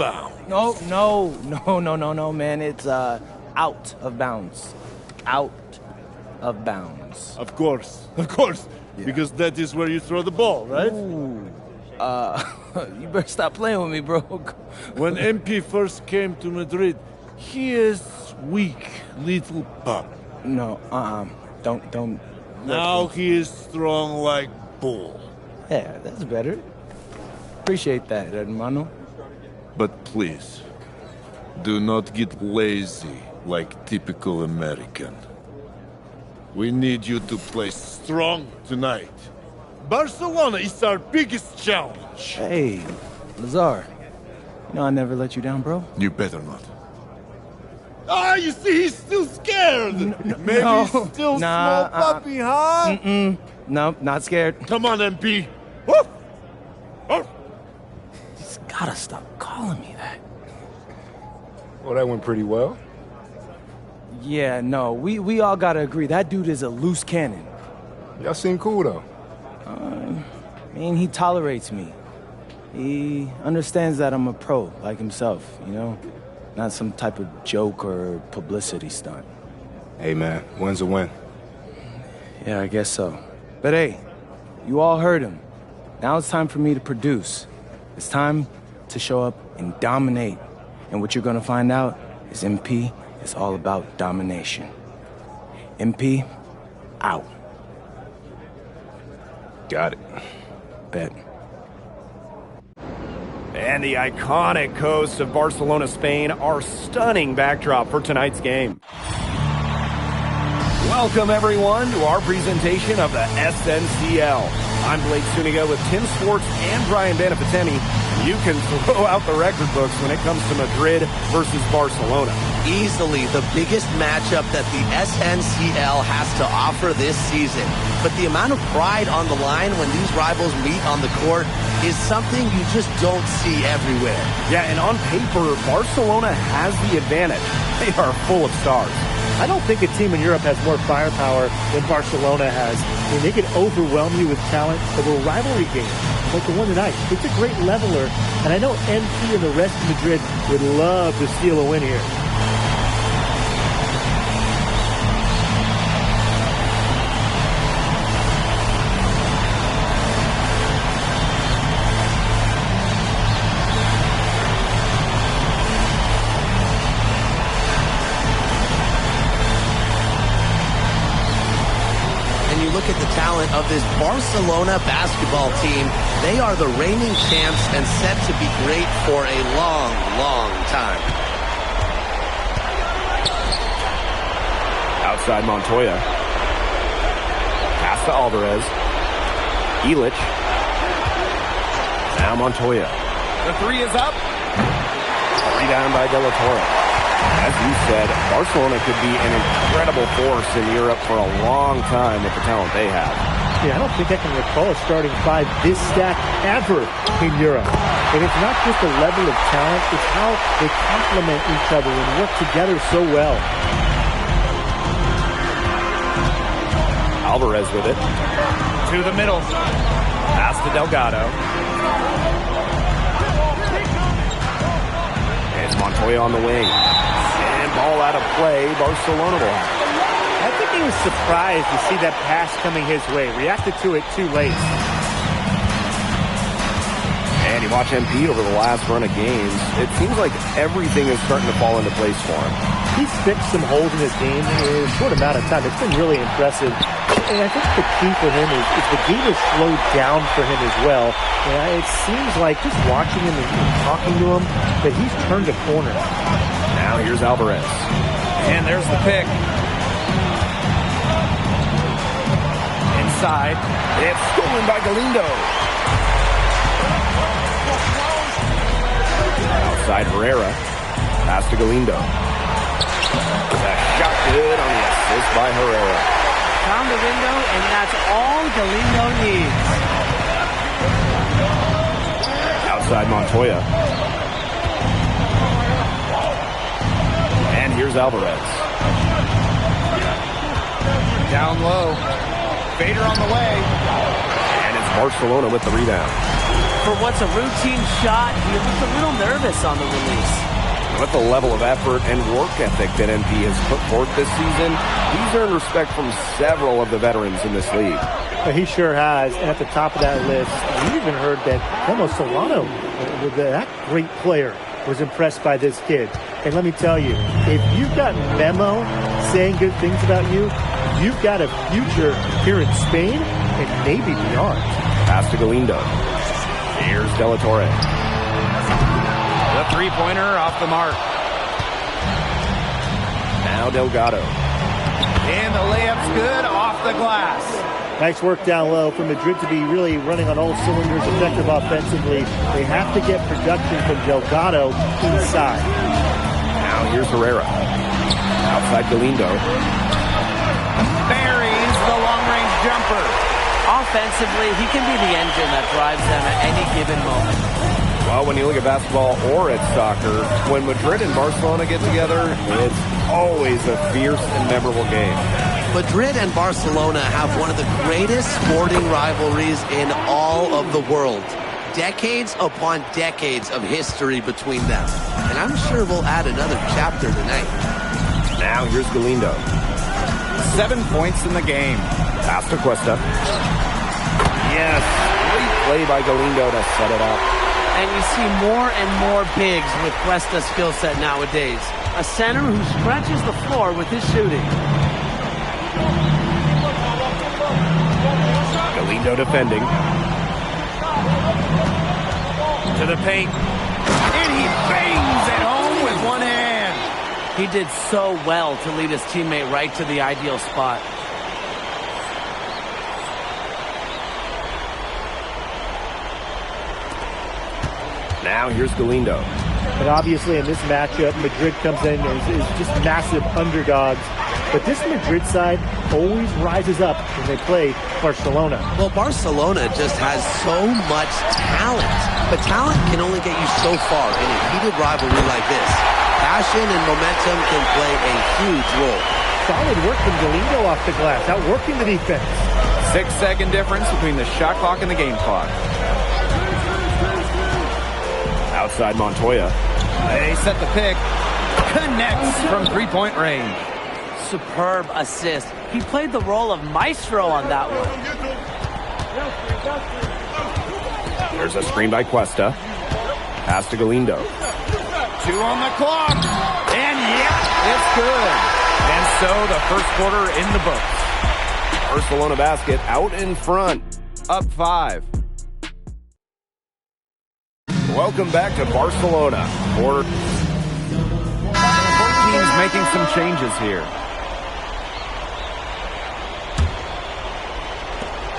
bounds. No, man. It's out of bounds. Out of bounds. Of course. Yeah. Because that is where you throw the ball, right? Ooh. You better stop playing with me, bro. When MP first came to Madrid, he is weak little pup. No, don't. Now he is strong like bull. Yeah, that's better. Appreciate that, hermano. But please, do not get lazy like typical American. We need you to play strong tonight. Barcelona is our biggest challenge. Hey, Lazar. You know I never let you down, bro. You better not. Ah, you see, he's still scared. Maybe no, he's still small puppy, huh? No, not scared. Come on, MP. Woof! Oh. Just gotta stop calling me that. Well, that went pretty well. Yeah, no, we all gotta agree. That dude is a loose cannon. Y'all seem cool, though. I mean, he tolerates me. He understands that I'm a pro, like himself, you know? Not some type of joke or publicity stunt. Hey, man, win's a win. Yeah, I guess so. But hey, you all heard him. Now it's time for me to produce. It's time to show up and dominate. And what you're gonna find out is MP is all about domination. MP, out. Got it. Bet. And the iconic coast of Barcelona, Spain, our stunning backdrop for tonight's game. Welcome, everyone, to our presentation of the SNCL. I'm Blake Suniga with Tim Swartz and Brian Banafitemi. You can throw out the record books when it comes to Madrid versus Barcelona. Easily the biggest matchup that the SNCL has to offer this season. But the amount of pride on the line when these rivals meet on the court is something you just don't see everywhere. Yeah, and on paper, Barcelona has the advantage. They are full of stars. I don't think a team in Europe has more firepower than Barcelona has. I mean, they can overwhelm you with talent over a rivalry game like the one tonight. It's a great leveler, and I know MP and the rest of Madrid would love to steal a win here. Look at the talent of this Barcelona basketball team. They are the reigning champs and set to be great for a long, long time. Outside Montoya. Pass to Alvarez. Illich. Now Montoya. The three is up. Rebound by De La Torre. As you said, Barcelona could be an incredible force in Europe for a long time with the talent they have. Yeah, I don't think I can recall a starting five this stacked ever in Europe. And it's not just the level of talent, it's how they complement each other and work together so well. Alvarez with it. To the middle. Pass to Delgado. It's Montoya on the wing. Ball out of play, Barcelona will have. I think he was surprised to see that pass coming his way. Reacted to it too late. And you watch MP over the last run of games, it seems like everything is starting to fall into place for him. He's fixed some holes in his game in a short amount of time. It's been really impressive. And I think the key for him is the game has slowed down for him as well. And it seems like just watching him and talking to him that he's turned a corner. Now here's Alvarez. And there's the pick. Inside. It's stolen by Galindo. Outside Herrera. Pass to Galindo. That shot good on the assist by Herrera. Found the window, and that's all Galindo needs. Outside Montoya. And here's Alvarez. Down low. Fader on the way. And it's Barcelona with the rebound. For what's a routine shot, he looked a little nervous on the release. With the level of effort and work ethic that MP has put forth this season, he's earned respect from several of the veterans in this league. He sure has. And at the top of that list, we even heard that almost Solano, that great player, was impressed by this kid. And let me tell you, if you've got Memo saying good things about you, you've got a future here in Spain and maybe beyond. Pass to Galindo. Here's De La Torre. The three-pointer off the mark. Now Delgado. And the layup's good off the glass. Nice work down low for Madrid to be really running on all cylinders, effective offensively. They have to get production from Delgado inside. Now here's Herrera. Outside Galindo. Buries the long-range jumper. Offensively, he can be the engine that drives them at any given moment. Well, when you look at basketball or at soccer, when Madrid and Barcelona get together, it's always a fierce and memorable game. Madrid and Barcelona have one of the greatest sporting rivalries in all of the world. Decades upon decades of history between them. And I'm sure we'll add another chapter tonight. Now here's Galindo. 7 points in the game. Pass to Cuesta. Yes, great play by Galindo to set it up. And you see more and more bigs with Cuesta's skill set nowadays. A center who stretches the floor with his shooting. Galindo defending. To the paint. And he bangs it home with one hand. He did so well to lead his teammate right to the ideal spot. Now here's Galindo. But obviously in this matchup, Madrid comes in and is just massive underdogs. But this Madrid side always rises up when they play Barcelona. Well, Barcelona just has so much talent. But talent can only get you so far in a heated rivalry like this. Passion and momentum can play a huge role. Solid work from Galindo off the glass, outworking the defense. 6-second difference between the shot clock and the game clock. Outside Montoya. They set the pick. Connects from three-point range. Superb assist. He played the role of maestro on that one. There's a screen by Cuesta. Pass to Galindo. 2 on the clock. And yeah, it's good. And so the first quarter in the books. Barcelona basket out in front. Up 5. Welcome back to Barcelona. Both teams making some changes here.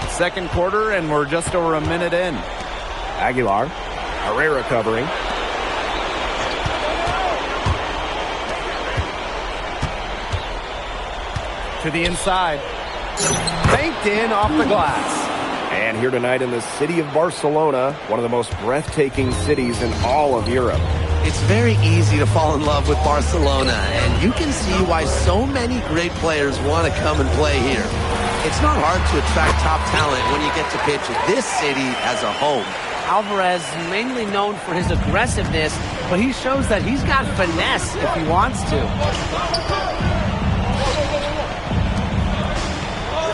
Second quarter, and we're just over a minute in. Aguilar. Herrera covering. To the inside. Banked in off the glass. And here tonight in the city of Barcelona, one of the most breathtaking cities in all of Europe. It's very easy to fall in love with Barcelona, and you can see why so many great players want to come and play here. It's not hard to attract top talent when you get to pitch this city as a home. Alvarez is mainly known for his aggressiveness, but he shows that he's got finesse if he wants to.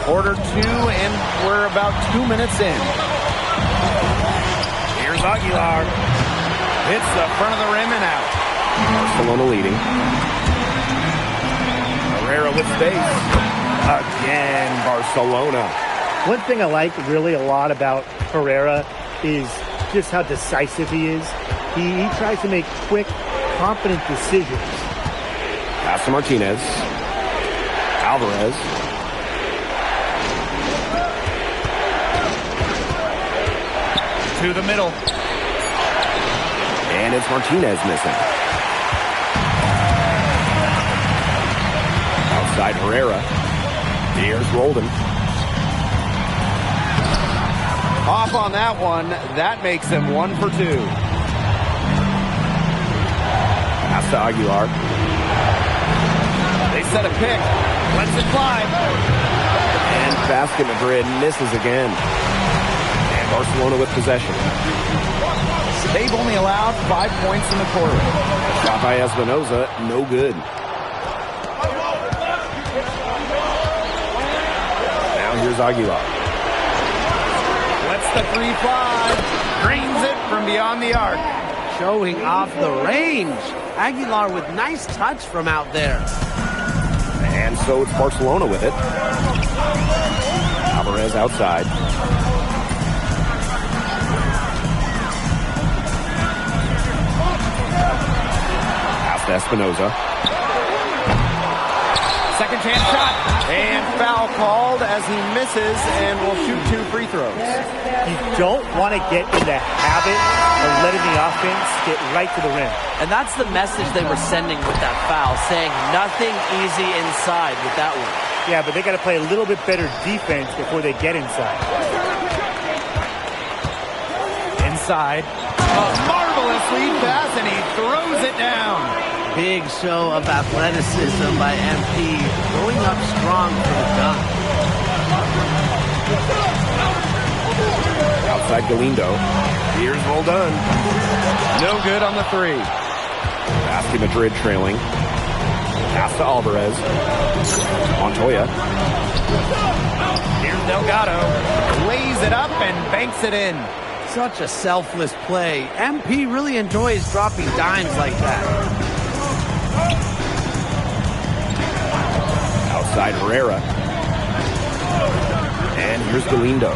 Quarter 2, and we're about 2 minutes in. Here's Aguilar. Hits the front of the rim and out. Barcelona leading. Herrera with space. Again, Barcelona. One thing I like really a lot about Herrera is just how decisive he is. He tries to make quick, confident decisions. Pass to Martinez. Alvarez. To the middle. And it's Martinez missing. Outside Herrera. Here's Roldan. Off on that one. That makes him 1 for 2. Pass to Aguilar. They set a pick. Lets it fly. And basket Madrid misses again. And Barcelona with possession. They've only allowed 5 points in the quarter. Shot by Espinoza, no good. Now here's Aguilar. Lets the three fly. Drains it from beyond the arc. Showing off the range. Aguilar with nice touch from out there. And so it's Barcelona with it. Alvarez outside. Pass to Espinoza. Second chance shot. And foul called as he misses and will shoot 2 free throws. You don't want to get in the habit of letting the offense get right to the rim. And that's the message they were sending with that foul, saying nothing easy inside with that one. Yeah, but they got to play a little bit better defense before they get inside. Inside. A marvelous lead pass, and he throws it down. Big show of athleticism by MP, going up strong for the dunk. Outside Galindo. Here's Roldan. No good on the three. Basket Madrid trailing. Pass to Alvarez. Montoya. Here's Delgado. Lays it up and banks it in. Such a selfless play. MP really enjoys dropping dimes like that. Outside Herrera. And here's Galindo.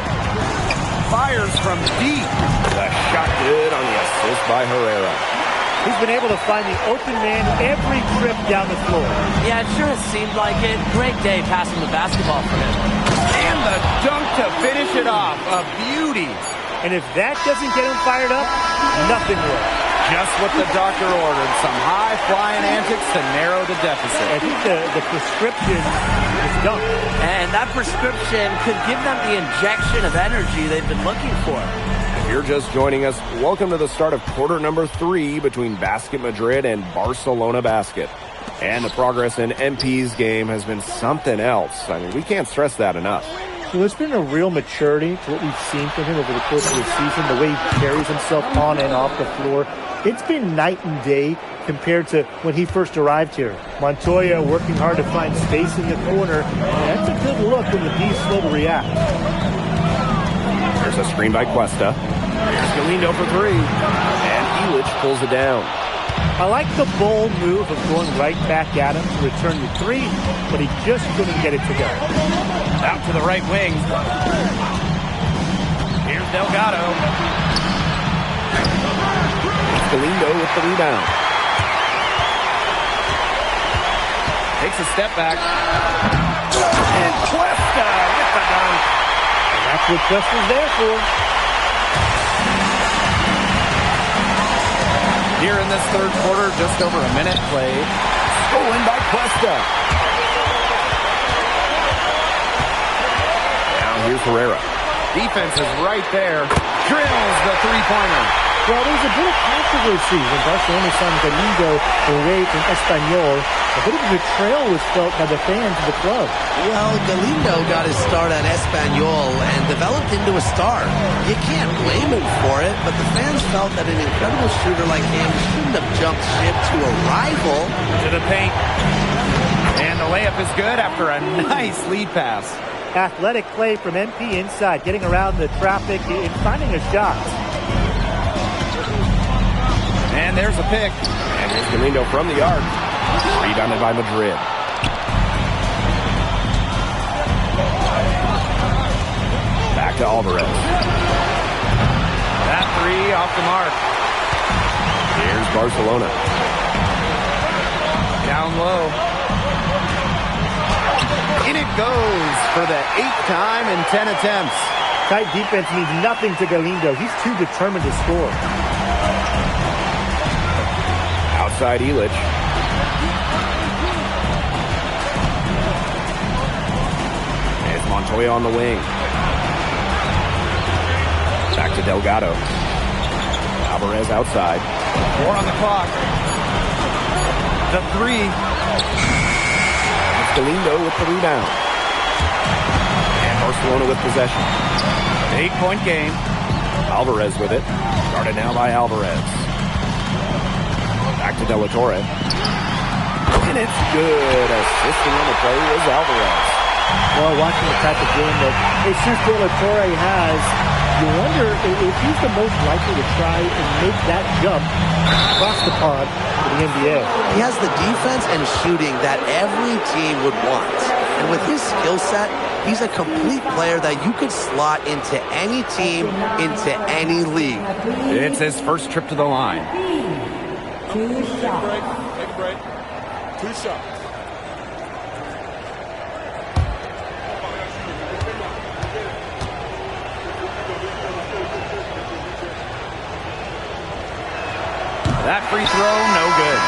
Fires from deep. The shot good on the assist by Herrera. He's been able to find the open man every trip down the floor. Yeah, it sure has seemed like it. Great day passing the basketball for him. And the dunk to finish it off. A beauty. And if that doesn't get him fired up, nothing will. Just what the doctor ordered. Some high-flying antics to narrow the deficit. I think the prescription is done. And that prescription could give them the injection of energy they've been looking for. If you're just joining us, welcome to the start of quarter number 3 between Basket Madrid and Barcelona Basket. And the progress in MP's game has been something else. I mean, we can't stress that enough. So there's been a real maturity to what we've seen from him over the course of the season, the way he carries himself on and off the floor. It's been night and day compared to when he first arrived here. Montoya working hard to find space in the corner, and that's a good look when the D's slow to react. There's a screen by Cuesta. Here's Galindo for 3. And Illich pulls it down. I like the bold move of going right back at him to return the 3, but he just couldn't get it to go. Out to the right wing. Here's Delgado. It's Galindo with the rebound. Takes a step back. And Cuesta with the dunk. And that's what Cuesta's there for. Here in this third quarter, just over a minute played. Stolen by Cuesta. Now here's Herrera. Defense is right there. Drills the three-pointer. Well, there was a bit of controversy when Barcelona signed Galindo away from Espanyol. A bit of a betrayal was felt by the fans of the club. Well, Galindo got his start at Espanyol and developed into a star. You can't blame him for it, but the fans felt that an incredible shooter like him shouldn't have jumped ship to a rival. To the paint. And the layup is good after a nice lead pass. Athletic play from MP inside, getting around the traffic and finding a shot. And there's a pick. And here's Galindo from the arc. Rebounded by Madrid. Back to Alvarez. That 3 off the mark. Here's Barcelona. Down low. In it goes for the 8th time in 10 attempts. Tight defense means nothing to Galindo. He's too determined to score. Outside Illich. There's Montoya on the wing. Back to Delgado. Alvarez outside. 4 on the clock. The 3. It's Galindo with the rebound. And Barcelona with possession. 8-point game. Alvarez with it. Started now by Alvarez. Back to De La Torre. And it's good. Assisting on the play is Alvarez. Well, watching the type of game that Jesus De La Torre has, you wonder if he's the most likely to try and make that jump across the pond to the NBA. He has the defense and shooting that every team would want. And with his skill set, he's a complete player that you could slot into any team, into any league. It's his first trip to the line. Take a break. 2 shots. That free throw, no good.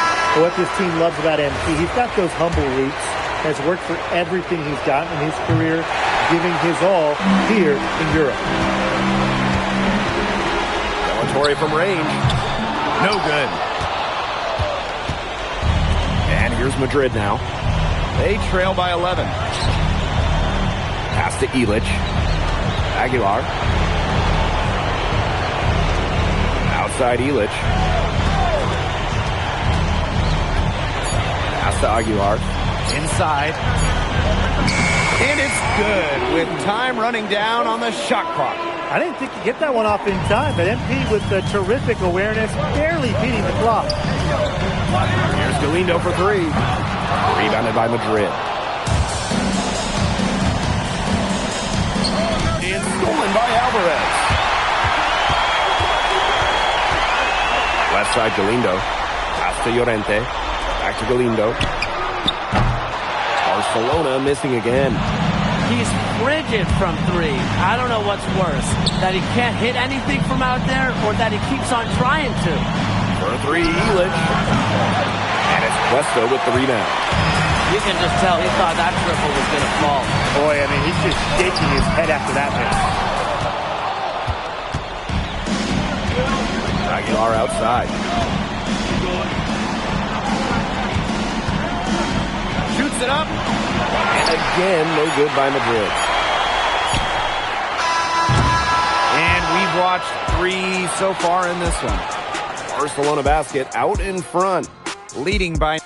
What this team loves about MP, he's got those humble roots, has worked for everything he's gotten in his career, giving his all here in Europe. De La Torre from range. No good. And here's Madrid now. They trail by 11. Pass to Illich. Aguilar. Outside Illich. Pass to Aguilar. Inside. And it's good with time running down on the shot clock. I didn't think he'd get that one off in time, but MP with the terrific awareness, barely beating the clock. Here's Galindo for 3. Rebounded by Madrid. And stolen by Alvarez. Left side Galindo. Pass to Llorente. Back to Galindo. Barcelona missing again. He's frigid from 3. I don't know what's worse, that he can't hit anything from out there or that he keeps on trying to. For 3, Illich. And it's Cuesta with the rebound. You can just tell he thought that triple was going to fall. Boy, I mean, he's just shaking his head after that miss. Aguilar outside. Shoots it up. And again, no good by Madrid. And we've watched 3 so far in this one. Barcelona basket out in front. Leading by...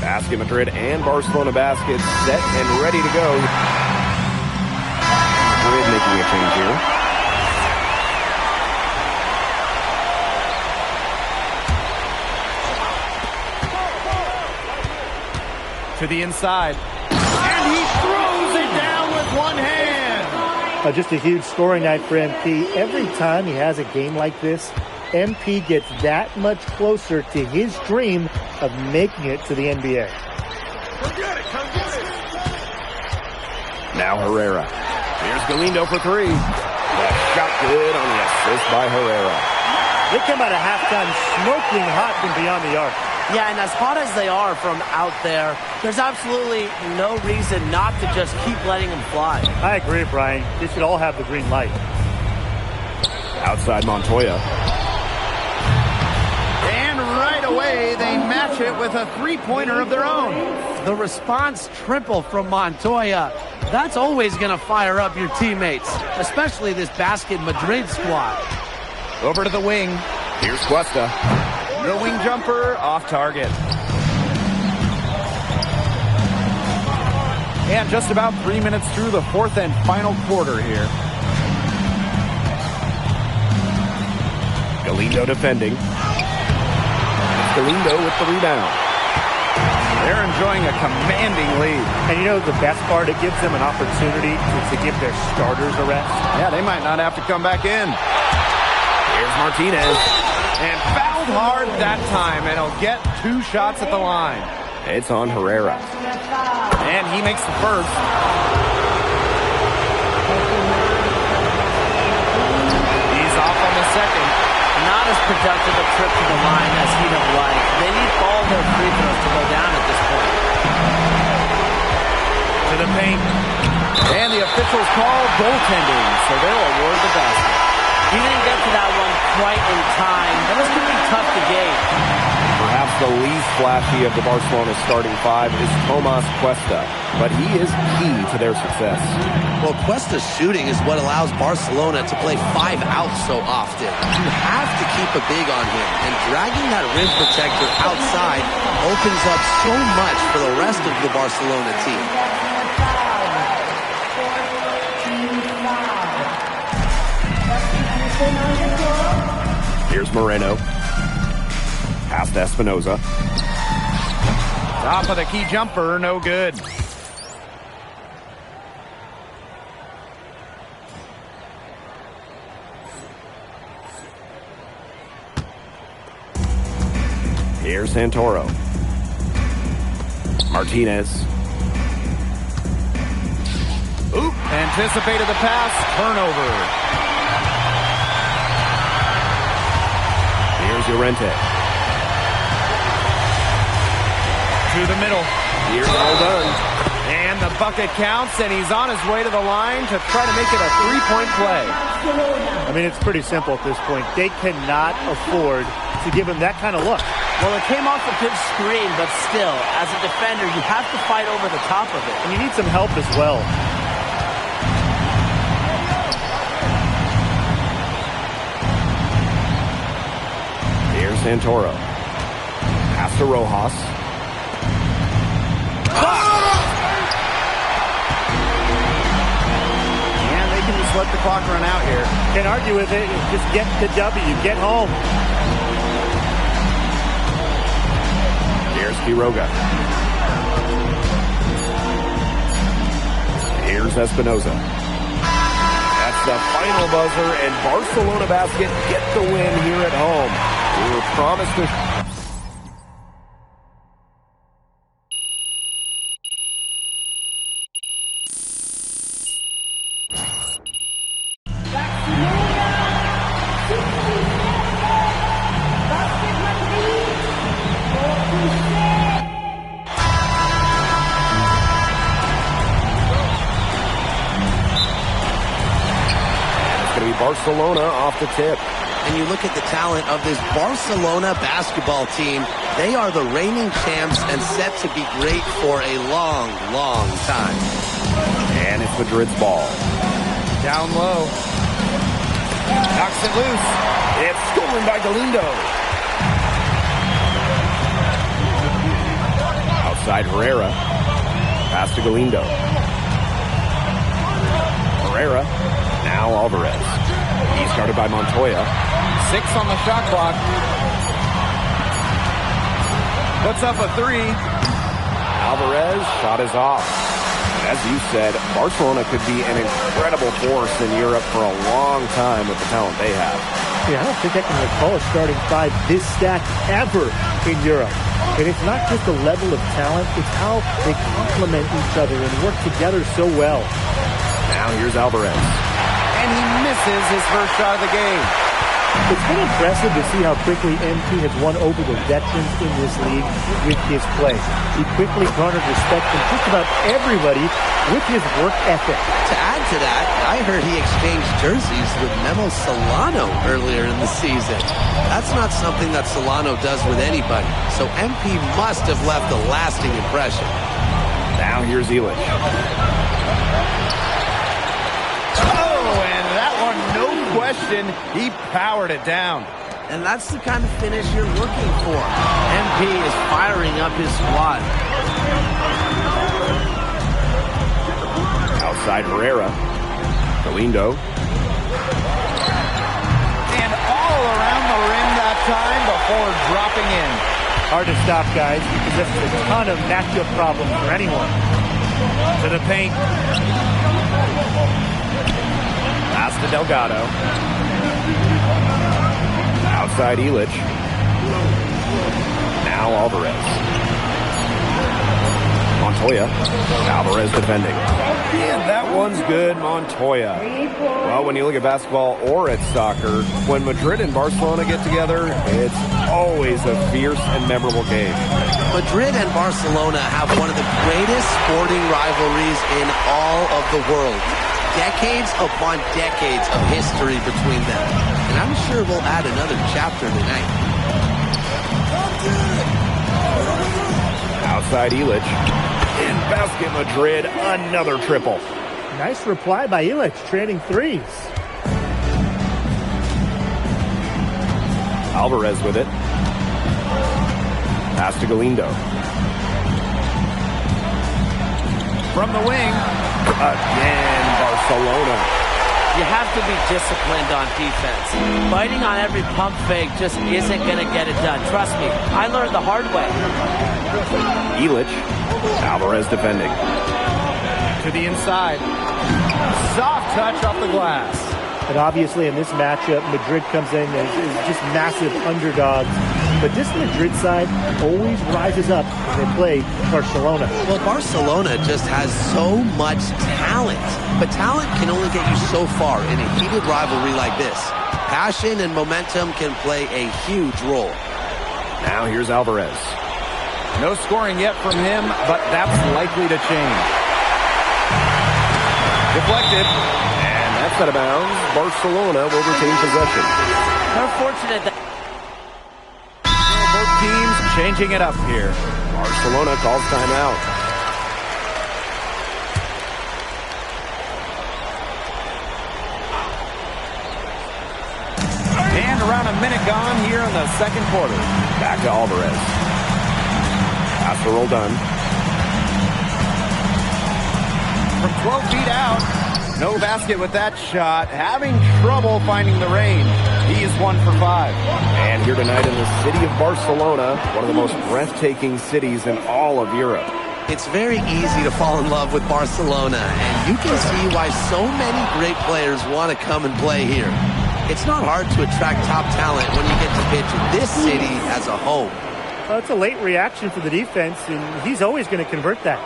Basket Madrid and Barcelona basket set and ready to go. Madrid making a change here. To the inside. And he throws it down with one hand. Just a huge scoring night for MP. Every time he has a game like this, MP gets that much closer to his dream of making it to the NBA. Come get it. Now Herrera. Here's Galindo for 3. That shot good on the assist by Herrera. They come out of halftime smoking hot from beyond the arc. Yeah, and as hot as they are from out there, there's absolutely no reason not to just keep letting them fly. I agree, Brian. They should all have the green light. Outside Montoya. And right away, they match it with a three-pointer of their own. The response triple from Montoya. That's always going to fire up your teammates, especially this Basket Madrid squad. Over to the wing. Here's Cuesta. The wing jumper off target. And just about 3 minutes through the 4th and final quarter here. Galindo defending. Galindo with the rebound. They're enjoying a commanding lead. And you know the best part, it gives them an opportunity to give their starters a rest. Yeah, they might not have to come back in. Here's Martinez. And fouled hard that time, and he'll get 2 shots at the line. It's on Herrera. And he makes the first. He's off on the second. Not as productive a trip to the line as he'd have liked. They need all their free throws to go down at this point. To the paint. And the officials call goaltending, so they'll award the basket. He didn't get to that one quite in time. That was going to be tough to gauge. Perhaps the least flashy of the Barcelona starting five is Tomas Cuesta, but he is key to their success. Well, Cuesta's shooting is what allows Barcelona to play 5 out so often. You have to keep a big on him, and dragging that rim protector outside opens up so much for the rest of the Barcelona team. Here's Moreno. Pass to Espinoza. Top of the key jumper, no good. Here's Santoro. Martinez. Oop, anticipated the pass, turnover. Here's Llorente. To the middle. Here's all done. And the bucket counts, and he's on his way to the line to try to make it a 3-point play. I mean, it's pretty simple at this point. They cannot afford to give him that kind of look. Well, it came off a good screen, but still, as a defender, you have to fight over the top of it. And you need some help as well. Here's Santoro. Pass to Rojas. And they can just let the clock run out here. Can't argue with it. Just get the W. Get home. Here's Quiroga. Here's Espinoza. That's the final buzzer, and Barcelona Basket get the win here at home. We were promised to... Barcelona off the tip. And you look at the talent of this Barcelona basketball team, they are the reigning champs and set to be great for a long, long time. And it's Madrid's ball. Down low. Knocks it loose. It's stolen by Galindo. Outside Herrera. Pass to Galindo. Herrera. Now Alvarez. He's guarded by Montoya. 6 on the shot clock. Puts up a 3. Alvarez, shot is off. As you said, Barcelona could be an incredible force in Europe for a long time with the talent they have. Yeah, I don't think I can recall a starting 5 this stacked ever in Europe. And it's not just the level of talent, it's how they complement each other and work together so well. Now here's Alvarez. And he misses his first shot of the game. It's been impressive to see how quickly MP has won over the veterans in this league with his play. He quickly garnered respect from just about everybody with his work ethic. To add to that, I heard he exchanged jerseys with Memo Solano earlier in the season. That's not something that Solano does with anybody, so MP must have left a lasting impression. Now here's Illich. No question, he powered it down. And that's the kind of finish you're looking for. MP is firing up his squad. Outside Herrera. Galindo. And all around the rim that time before dropping in. Hard to stop, guys, because this is a ton of matchup problems for anyone. To the paint. Pass to Delgado. Outside Illich. Now Alvarez. Montoya. Alvarez defending. And that one's good, Montoya. Well, when you look at basketball or at soccer, when Madrid and Barcelona get together, it's always a fierce and memorable game. Madrid and Barcelona have one of the greatest sporting rivalries in all of the world. Decades upon decades of history between them. And I'm sure we'll add another chapter tonight. inside Illich. In basket Madrid, another triple. Nice reply by Illich, trading threes. Alvarez with it. Pass to Galindo. From the wing. Again, Barcelona. You have to be disciplined on defense. Biting on every pump fake just isn't going to get it done. Trust me, I learned the hard way. Illich. Alvarez defending. To the inside. Soft touch off the glass. But obviously in this matchup, Madrid comes in as just massive underdogs. But this Madrid side always rises up when they play Barcelona. Well, Barcelona just has so much talent. But talent can only get you so far in a heated rivalry like this. Passion and momentum can play a huge role. Now here's Alvarez. No scoring yet from him, but that's likely to change. Deflected. And that's out of bounds. Barcelona will retain possession. They're fortunate that both teams changing it up here. Barcelona calls timeout. And around a minute gone here in the second quarter. Back to Alvarez. Pass to Roldan. From 12 feet out. No basket with that shot. Having trouble finding the range. He is 1 for 5. And here tonight in the city of Barcelona, one of the most breathtaking cities in all of Europe. It's very easy to fall in love with Barcelona, and you can see why so many great players want to come and play here. It's not hard to attract top talent when you get to pitch this city as a home. Well, it's a late reaction for the defense, and he's always going to convert that.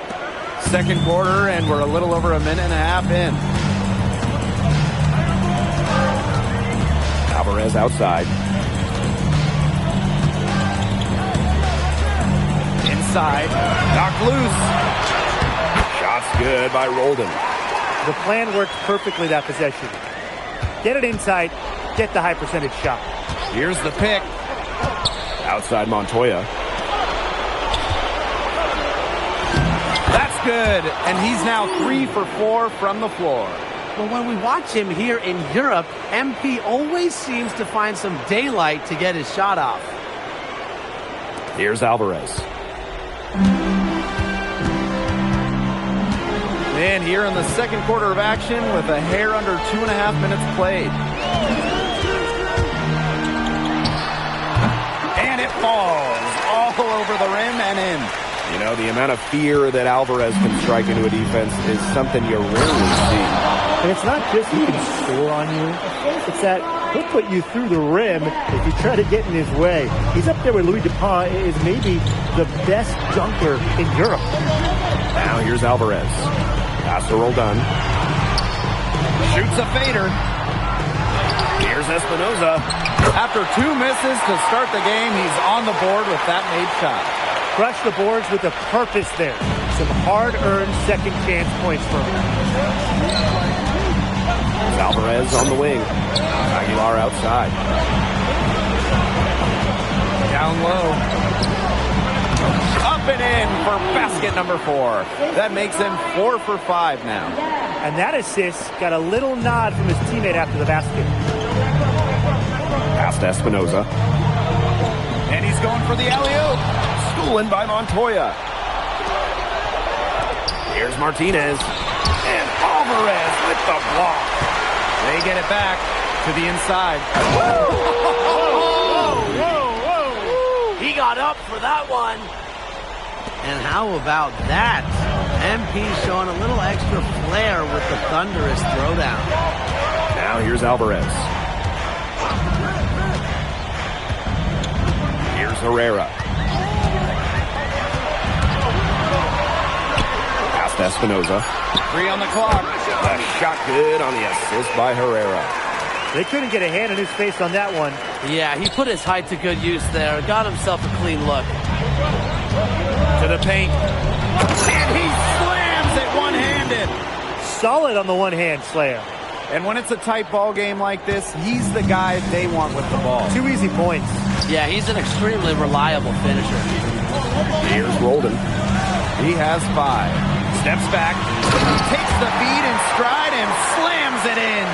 Second quarter, and we're a little over a minute and a half in. Alvarez outside. Inside. Knocked loose. Shot's good by Roldan. The plan worked perfectly that possession. Get it inside, get the high percentage shot. Here's the pick. Outside Montoya. That's good. And he's now 3 for 4 from the floor. Well, when we watch him here in Europe, MP always seems to find some daylight to get his shot off. Here's Alvarez. And here in the second quarter of action with a hair under 2.5 minutes played. And it falls all over the rim and in. You know, the amount of fear that Alvarez can strike into a defense is something you rarely see. And it's not just he can score on you. It's that he'll put you through the rim if you try to get in his way. He's up there with Louis Dupont, is maybe the best dunker in Europe. Now here's Alvarez. Pass to Roldan. Shoots a fader. Here's Espinoza. After 2 misses to start the game, he's on the board with that made shot. Crush the boards with a purpose there. Some hard-earned second chance points for him. Alvarez on the wing. Aguilar outside. Down low. Up and in for basket number 4. That makes him 4 for 5 now. And that assist got a little nod from his teammate after the basket. Pass to Espinoza. And he's going for the alley-oop. Stolen by Montoya. Here's Martinez. And Alvarez with the block. They get it back to the inside. Whoa, whoa, whoa. He got up for that one. And how about that? MP showing a little extra flair with the thunderous throwdown. Now here's Alvarez. Here's Herrera. Pass to Espinoza. 3 on the clock. A shot good on the assist by Herrera. They couldn't get a hand in his face on that one. Yeah, he put his height to good use there. Got himself a clean look. To the paint. And he slams it one-handed. Solid on the one-hand slam. And when it's a tight ball game like this, he's the guy they want with the ball. 2 easy points. Yeah, he's an extremely reliable finisher. Here's Roldan. He has 5. Steps back, takes the feed in stride, and slams it in.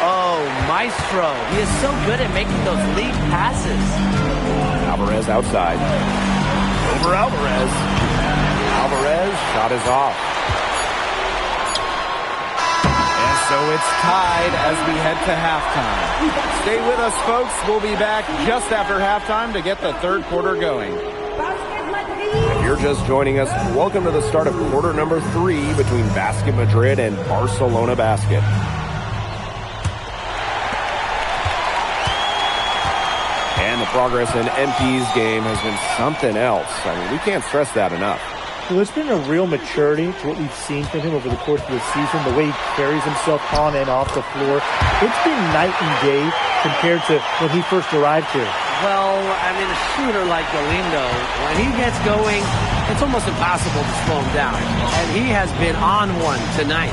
Oh, maestro. He is so good at making those lead passes. Alvarez outside. Over Alvarez. Alvarez, shot is off. And so it's tied as we head to halftime. Stay with us, folks. We'll be back just after halftime to get the third quarter going. If you're just joining us, welcome to the start of quarter number 3 between Basket Madrid and Barcelona Basket. And the progress in MP's game has been something else. I mean, we can't stress that enough. Well, there's been a real maturity to what we've seen from him over the course of the season, the way he carries himself on and off the floor. It's been night and day compared to when he first arrived here. Well, I mean, a shooter like Galindo, when he gets going, it's almost impossible to slow him down. And he has been on one tonight.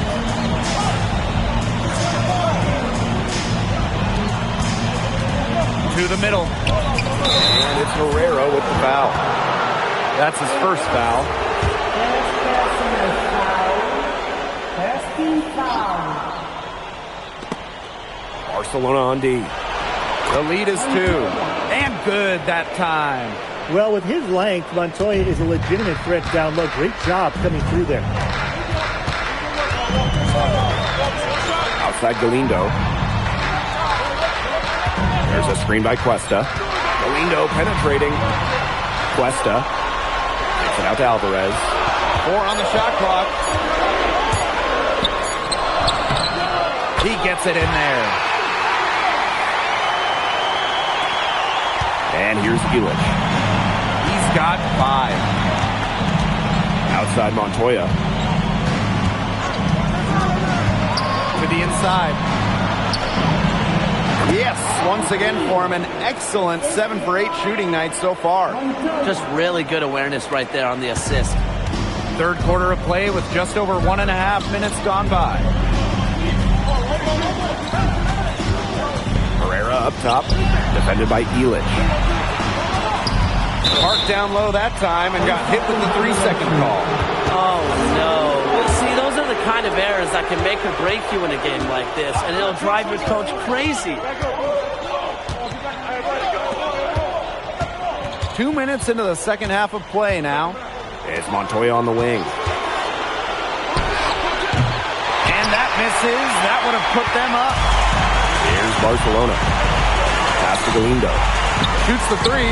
To the middle. And it's Herrera with the foul. That's his first foul. Barcelona on D. The lead is 2. And good that time. Well, with his length, Montoya is a legitimate threat down low. Great job coming through there. Outside Galindo. There's a screen by Cuesta. Galindo penetrating. Cuesta takes it out to Alvarez. 4 on the shot clock. He gets it in there. And here's Illich. He's got 5. Outside Montoya. To the inside. Yes, once again for him, an excellent 7 for 8 shooting night so far. Just really good awareness right there on the assist. Third quarter of play with just over 1.5 minutes gone by. Herrera up top, defended by Illich. Parked down low that time and got hit with the 3-second call. Oh, no. See, those are the kind of errors that can make or break you in a game like this, and it'll drive your coach crazy. 2 minutes into the second half of play now. It's Montoya on the wing. And that misses. That would have put them up. Here's Barcelona. Pass to Galindo. Shoots the 3.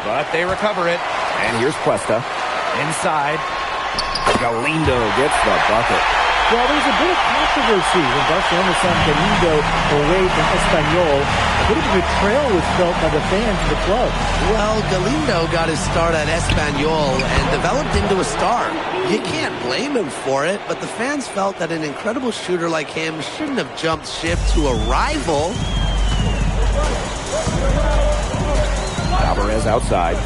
But they recover it. And here's Cuesta. Inside. Galindo gets the bucket. Well, there's a bit of controversy when Barcelona sent Galindo away from Espanyol. A bit of a betrayal was felt by the fans of the club. Well, Galindo got his start at Espanyol and developed into a star. You can't blame him for it, but the fans felt that an incredible shooter like him shouldn't have jumped ship to a rival. Alvarez outside.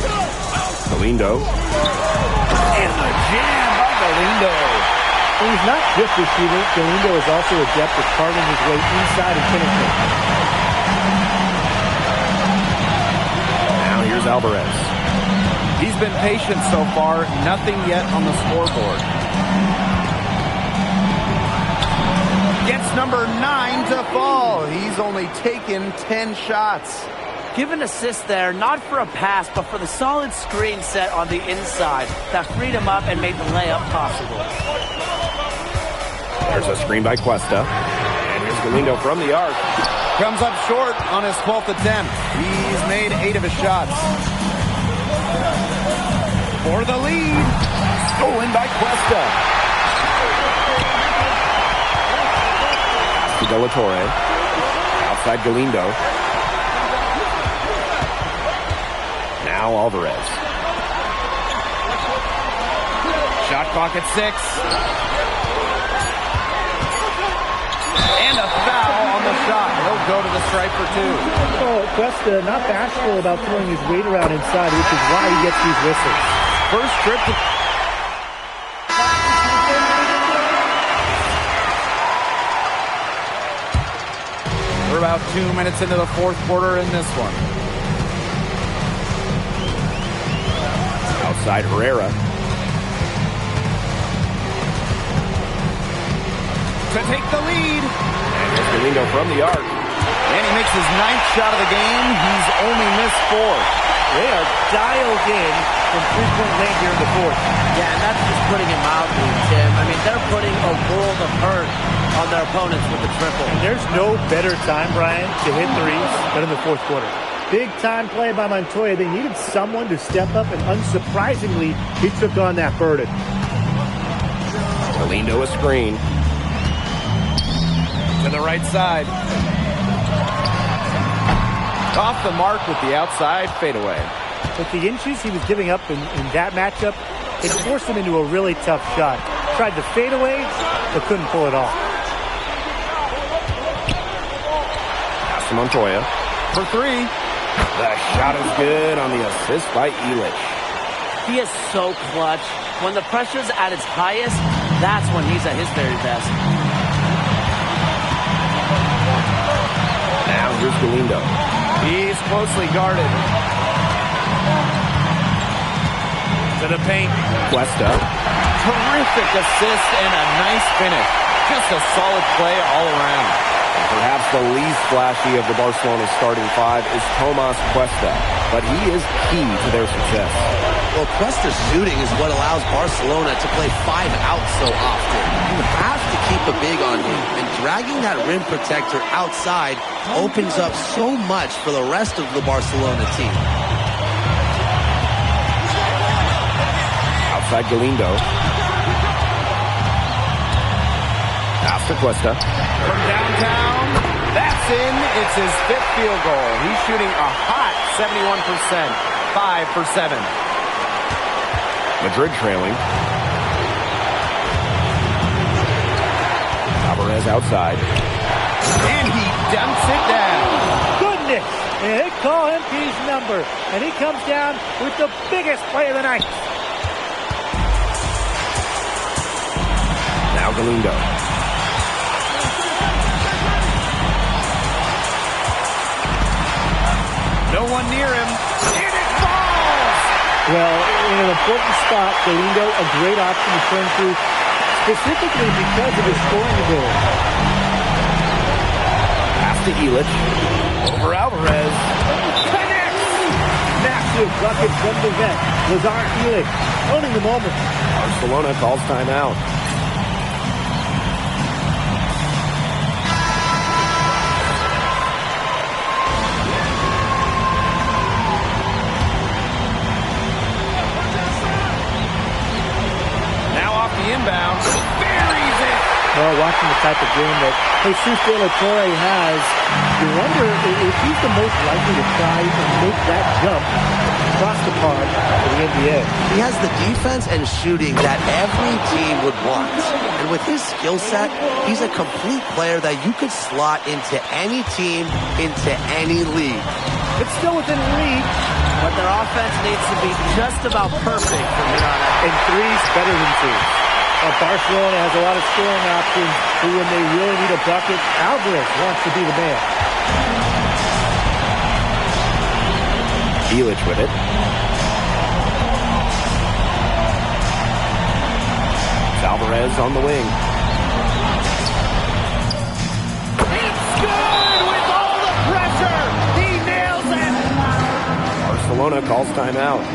Galindo. And the jam by Galindo. And he's not just a shooter. Galindo is also adept at carving his way inside and penetrating. Now here's Alvarez. He's been patient so far. Nothing yet on the scoreboard. Gets number 9 to fall. He's only taken 10 shots. Give an assist there, not for a pass, but for the solid screen set on the inside that freed him up and made the layup possible. There's a screen by Cuesta. And here's Galindo from the arc. Comes up short on his 12th attempt. He's made 8 of his shots. For the lead. Stolen by Cuesta. Pass to De La Torre. Outside Galindo. Now Alvarez. Shot clock at 6. And a foul on the shot. He'll go to the stripe for 2. Oh, Cuesta not bashful about throwing his weight around inside, which is why he gets these whistles. First trip to... We're about 2 minutes into the fourth quarter in this one. Outside Herrera. To take the lead. And here's Galindo from the arc. And he makes his 9th shot of the game. He's only missed 4. They are dialed in from three-point land here in the fourth. Yeah, and that's just putting it mildly, Tim. I mean, they're putting a world of hurt on their opponents with the triple. And there's no better time, Brian, to hit threes than in the fourth quarter. Big time play by Montoya. They needed someone to step up, and unsurprisingly, he took on that burden. Galindo a screen. To the right side. Off the mark with the outside fadeaway. With the inches he was giving up in that matchup, it forced him into a really tough shot. Tried to fade away, but couldn't pull it off. Pass to Montoya for 3. The shot is good on the assist by Elich. He is so clutch. When the pressure's at its highest, that's when he's at his very best. Now here's Galindo. He's closely guarded. To the paint. Cuesta. Terrific assist and a nice finish. Just a solid play all around. And perhaps the least flashy of the Barcelona starting 5 is Tomas Cuesta, but he is key to their success. Well, Cuesta's shooting is what allows Barcelona to play 5 out so often. You have to keep a big on him, and dragging that rim protector outside opens up so much for the rest of the Barcelona team. Outside Galindo. Pass to Cuesta. From downtown, that's in. It's his 5th field goal. He's shooting a hot 71%. 5 for 7. Madrid trailing. Alvarez outside. And he dumps it down. Goodness! And they call MP's number, and he comes down with the biggest play of the night. Now Galindo. No one near him. And it falls! Well, in an important spot, Galindo, a great option to turn to, specifically because of his scoring ability. Pass to Elich. Over Alvarez. Connects! Massive bucket from the vet. Lazar Elich owning the moment. Barcelona calls timeout. Inbound, buries it. Well, watching the type of game that Jesus De La Torre has, you wonder if he's the most likely to try and make that jump across the pond to the NBA. He has the defense and shooting that every team would want. And with his skill set, he's a complete player that you could slot into any team, into any league. It's still within reach. But their offense needs to be just about perfect from here on out. And 3's better than 2. Barcelona has a lot of scoring options, but when they really need a bucket, Alvarez wants to be the man. Elich with it. Alvarez on the wing. It's good with all the pressure. He nails it. Barcelona calls timeout.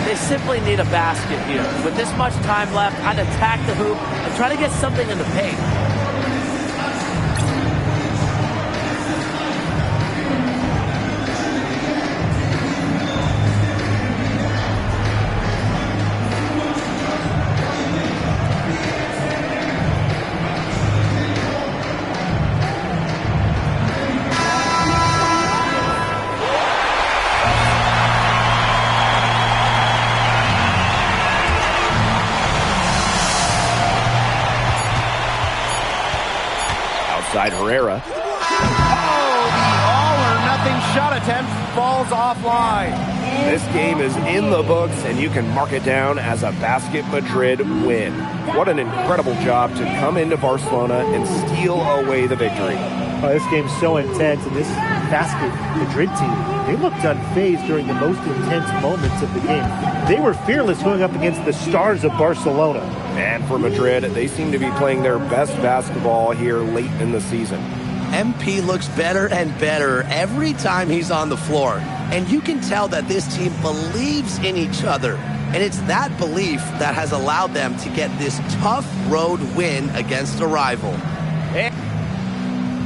They simply need a basket here. With this much time left, I'd attack the hoop and try to get something in the paint. Outside Herrera. Oh, the all-or-nothing shot attempt falls offline. This game is in the books, and you can mark it down as a Basket Madrid win. What an incredible job to come into Barcelona and steal away the victory. Oh, this game's so intense, and this Basket Madrid team, they looked unfazed during the most intense moments of the game. They were fearless going up against the stars of Barcelona. And for Madrid, they seem to be playing their best basketball here late in the season. MP looks better and better every time he's on the floor. And you can tell that this team believes in each other. And it's that belief that has allowed them to get this tough road win against a rival.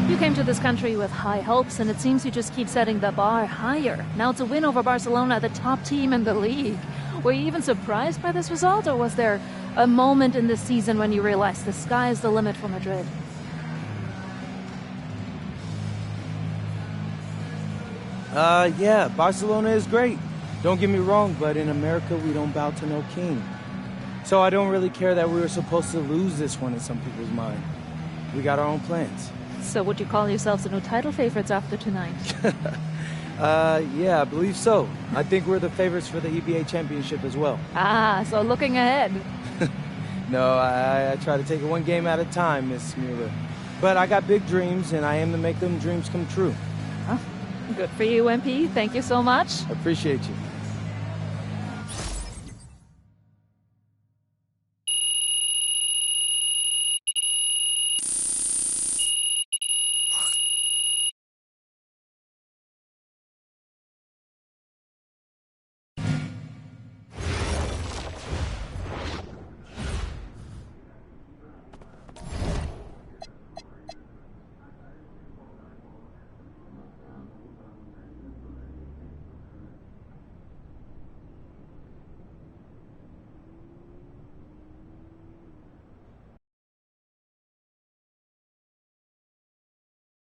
You came to this country with high hopes, and it seems you just keep setting the bar higher. Now it's a win over Barcelona, the top team in the league. Were you even surprised by this result, or was there a moment in this season when you realized the sky is the limit for Madrid? Yeah, Barcelona is great. Don't get me wrong, but in America, we don't bow to no king. So I don't really care that we were supposed to lose this one in some people's mind. We got our own plans. So would you call yourselves the new title favorites after tonight? Yeah, I believe so. I think we're the favorites for the EBA championship as well. Ah, so looking ahead. No, I try to take it one game at a time, Miss Mueller. But I got big dreams, and I aim to make them dreams come true. Good for you, MP. Thank you so much. I appreciate you.